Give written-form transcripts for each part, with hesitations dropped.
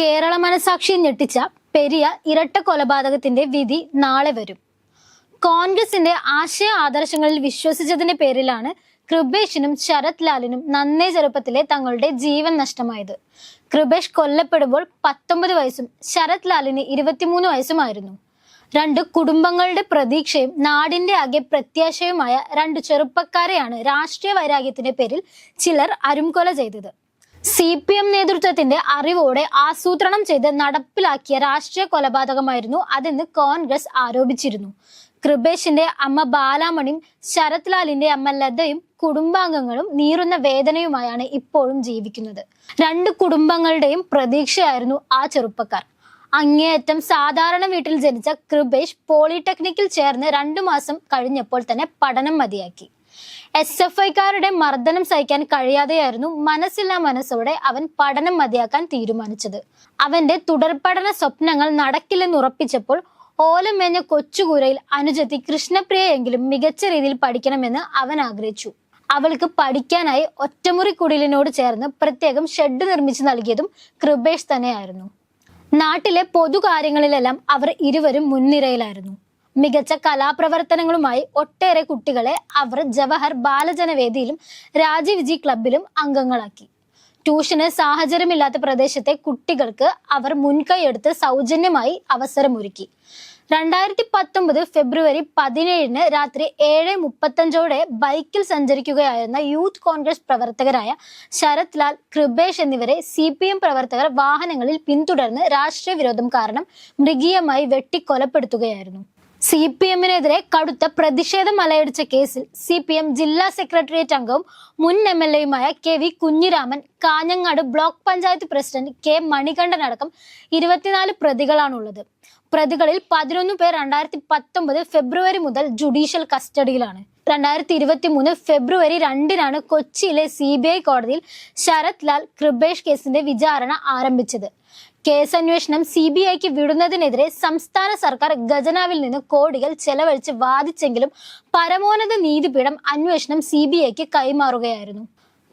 കേരള മനസാക്ഷി ഞെട്ടിച്ച പെരിയ ഇരട്ട കൊലപാതകത്തിന്റെ വിധി നാളെ വരും. കോൺഗ്രസിന്റെ ആശയ ആദർശങ്ങളിൽ വിശ്വസിച്ചതിന്റെ പേരിലാണ് കൃപേഷിനും ശരത് ലാലിനും നന്നേ ചെറുപ്പത്തിലെ തങ്ങളുടെ ജീവൻ നഷ്ടമായത്. കൃപേഷ് കൊല്ലപ്പെടുമ്പോൾ 19 വയസ്സും ശരത് ലാലിന് 23 വയസ്സുമായിരുന്നു. രണ്ട് കുടുംബങ്ങളുടെ പ്രതീക്ഷയും നാടിന്റെ ആകെ പ്രത്യാശയുമായ രണ്ട് ചെറുപ്പക്കാരെയാണ് രാഷ്ട്രീയ വൈരാഗ്യത്തിന്റെ പേരിൽ ചിലർ അരുംകൊല ചെയ്തത്. CPM നേതൃത്വത്തിന്റെ അറിവോടെ ആസൂത്രണം ചെയ്ത് നടപ്പിലാക്കിയ രാഷ്ട്രീയ കൊലപാതകമായിരുന്നു അതെന്ന് കോൺഗ്രസ് ആരോപിച്ചിരുന്നു. കൃപേഷിന്റെ അമ്മ ബാലാമണിയും ശരത് ലാലിന്റെ അമ്മ ലതയും കുടുംബാംഗങ്ങളും നീറുന്ന വേദനയുമായാണ് ഇപ്പോഴും ജീവിക്കുന്നത്. രണ്ട് കുടുംബങ്ങളുടെയും പ്രതീക്ഷയായിരുന്നു ആ ചെറുപ്പക്കാർ. അങ്ങേയറ്റം സാധാരണ വീട്ടിൽ ജനിച്ച കൃപേഷ് പോളിടെക്നിക്കിൽ ചേർന്ന് 2 മാസം കഴിഞ്ഞപ്പോൾ തന്നെ പഠനം മതിയാക്കി. SFIക്കാരുടെ മർദ്ദനം സഹിക്കാൻ കഴിയാതെയായിരുന്നു മനസ്സില്ലാ മനസ്സോടെ അവൻ പഠനം മതിയാക്കാൻ തീരുമാനിച്ചത്. അവന്റെ തുടർപഠന സ്വപ്നങ്ങൾ നടക്കില്ലെന്ന് ഉറപ്പിച്ചപ്പോൾ ഓലമേഞ്ഞ കൊച്ചുകൂരയിൽ അനുജത്തി കൃഷ്ണപ്രിയയെങ്കിലും മികച്ച രീതിയിൽ പഠിക്കണമെന്ന് അവൻ ആഗ്രഹിച്ചു. അവൾക്ക് പഠിക്കാനായി ഒറ്റമുറി കുടിലിനോട് ചേർന്ന് പ്രത്യേകം ഷെഡ് നിർമ്മിച്ചു നൽകിയതും കൃപേഷ് തന്നെയായിരുന്നു. നാട്ടിലെ പൊതുകാര്യങ്ങളിലെല്ലാം അവർ ഇരുവരും മുൻനിരയിലായിരുന്നു. മികച്ച കലാപ്രവർത്തനങ്ങളുമായി ഒട്ടേറെ കുട്ടികളെ അവർ ജവഹർ ബാലജനവേദിയിലും രാജീവ് ജി ക്ലബിലും അംഗങ്ങളാക്കി. ട്യൂഷന് സാഹചര്യമില്ലാത്ത പ്രദേശത്തെ കുട്ടികൾക്ക് അവർ മുൻകൈയെടുത്ത് സൗജന്യമായി അവസരമൊരുക്കി. 2019 ഫെബ്രുവരി 17 രാത്രി 7:35 ബൈക്കിൽ സഞ്ചരിക്കുകയായിരുന്ന യൂത്ത് കോൺഗ്രസ് പ്രവർത്തകരായ ശരത് ലാൽ, കൃപേഷ് എന്നിവരെ CPM പ്രവർത്തകർ വാഹനങ്ങളിൽ പിന്തുടർന്ന് രാഷ്ട്രീയ വിരോധം കാരണം മൃഗീയമായി വെട്ടിക്കൊലപ്പെടുത്തുകയായിരുന്നു. CPMനെതിരെ കടുത്ത പ്രതിഷേധം അലയടിച്ച കേസിൽ CPM ജില്ലാ സെക്രട്ടേറിയറ്റ് അംഗവും മുൻ MLAയുമായ KV Kunhiraman, Kanhangad block panchayat president K Manikandan അടക്കം 24 പ്രതികളാണുള്ളത്. പ്രതികളിൽ 11 പേർ 2019 ഫെബ്രുവരി മുതൽ ജുഡീഷ്യൽ കസ്റ്റഡിയിലാണ്. 2023 ഫെബ്രുവരി 2 കൊച്ചിയിലെ CBI കോടതിയിൽ ശരത് ലാൽ, കൃപേഷ് കേസിന്റെ വിചാരണ ആരംഭിച്ചത്. കേസന്വേഷണം CBIക്ക് വിടുന്നതിനെതിരെ സംസ്ഥാന സർക്കാർ ഖജനാവിൽ നിന്ന് കോടികൾ ചെലവഴിച്ച് വാദിച്ചെങ്കിലും പരമോന്നത നീതിപീഠം അന്വേഷണം CBIക്ക് കൈമാറുകയായിരുന്നു.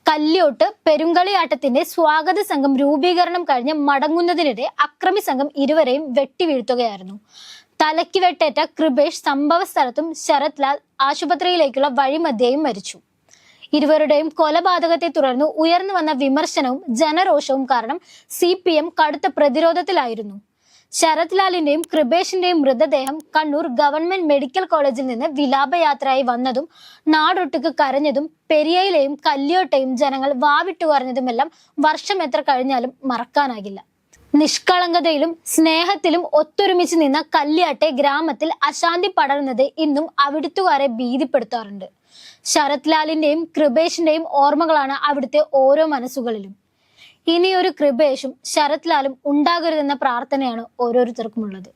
കല്യോട്ട് പെരുങ്കളിയാട്ടത്തിന്റെ സ്വാഗത സംഘം രൂപീകരണം കഴിഞ്ഞ് മടങ്ങുന്നതിനിടെ അക്രമി സംഘം ഇരുവരെയും വെട്ടിവീഴ്ത്തുകയായിരുന്നു. തലയ്ക്ക് വെട്ടേറ്റ കൃപേഷ് സംഭവ സ്ഥലത്തും ശരത് ലാൽ ആശുപത്രിയിലേക്കുള്ള വഴിമധ്യേയും മരിച്ചു. ഇരുവരുടെയും കൊലപാതകത്തെ തുടർന്ന് ഉയർന്നു വന്ന വിമർശനവും ജനരോഷവും കാരണം CPM കടുത്ത പ്രതിരോധത്തിലായിരുന്നു. ശരത് ലാലിന്റെയും കൃപേഷിന്റെയും മൃതദേഹം കണ്ണൂർ ഗവൺമെന്റ് മെഡിക്കൽ കോളേജിൽ നിന്ന് വിലാപയാത്രയായി വന്നതും നാടൊട്ടുക്ക് കരഞ്ഞതും പെരിയയിലെയും കല്യോട്ടെയും ജനങ്ങൾ വാവിട്ടുകരഞ്ഞതുമെല്ലാം വർഷം എത്ര കഴിഞ്ഞാലും മറക്കാനാകില്ല. നിഷ്കളങ്കതയിലും സ്നേഹത്തിലും ഒത്തൊരുമിച്ച് നിന്ന കല്യാട്ടെ ഗ്രാമത്തിൽ അശാന്തി പടരുന്നത് ഇന്നും അവിടുത്തുകാരെ ഭീതിപ്പെടുത്താറുണ്ട്. ശരത് ലാലിന്റെയും കൃപേഷിന്റെയും ഓർമ്മകളാണ് അവിടുത്തെ ഓരോ മനസ്സുകളിലും. ഇനിയൊരു കൃപേഷും ശരത് ലാലും ഉണ്ടാകരുതെന്ന പ്രാർത്ഥനയാണ് ഓരോരുത്തർക്കുമുള്ളത്.